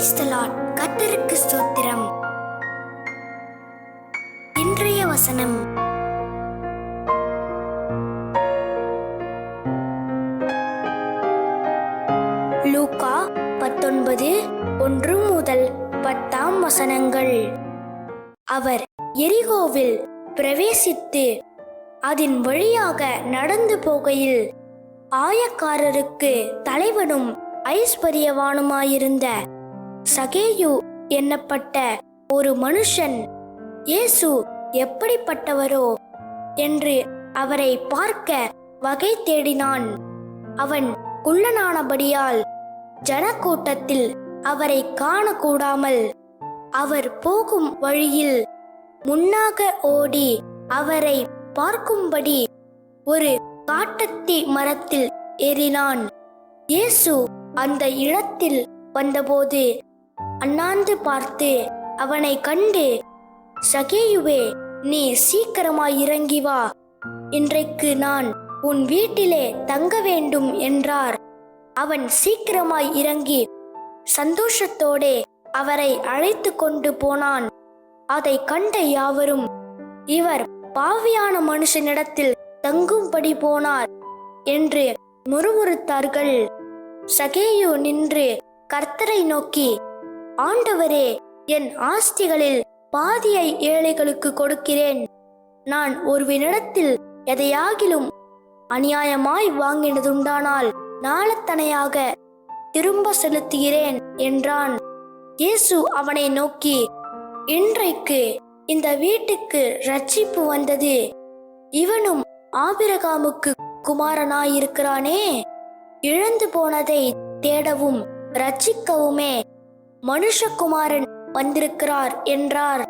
Praise the Lord. கர்த்தருக்கு ஸ்தோத்திரம். இன்றைய வசனம் லூக்கா 19:1-10 அவர் எரிகோவில் பிரவேசித்து அதன் வழியாக நடந்து போகையில் ஆயக்காரருக்கு தலைவனும் ஐஸ்வர்யவானுமாயிருந்த சகேயு என்னப்பட்ட ஒரு மனுஷன் இயேசு எப்படிப்பட்டவரோ என்று அவரை பார்க்க வகை தேடினான். அவன் குள்ளனானபடியால் ஜனக்கூட்டத்தில் அவரை காணக்கூடாமல் அவர் போகும் வழியில் முன்னாக ஓடி அவரை பார்க்கும்படி ஒரு காட்டத்தி மரத்தில் ஏறினான். இயேசு அந்த இடத்தில் வந்தபோது அண்ணாந்து பார்த்து அவனை கண்டு, சகேயுவே, நீ சீக்கிரமாய் இறங்கி வா, இன்றைக்கு நான் உன் வீட்டிலே தங்க வேண்டும் என்றார். அவன் சீக்கிரமாய் இறங்கி சந்தோஷத்தோடே அவரை அழைத்து கொண்டு போனான். அதை கண்ட யாவரும், இவர் பாவியான மனுஷனிடத்தில் தங்கும்படி போனார் என்று முறுமுறுத்தார்கள். சகேயு நின்று கர்த்தரை நோக்கி, ஆண்டவரே, என் ஆஸ்திகளில் பாதியை ஏழைகளுக்கு கொடுக்கிறேன். நான் ஒருவனிடத்தில் எதையாகிலும் அநியாயமாய் வாங்கினதுண்டானால் நாளத்தனையாக திரும்ப செலுத்துகிறேன் என்றான். இயேசு அவனை நோக்கி, இன்றைக்கு இந்த வீட்டுக்கு ரட்சிப்பு வந்தது. இவனும் ஆபிரகாமுக்கு குமாரனாயிருக்கிறானே. இழந்து போனதை தேடவும் ரட்சிக்கவுமே மனுஷகுமாரன் வந்திருக்கிறார் என்றார்.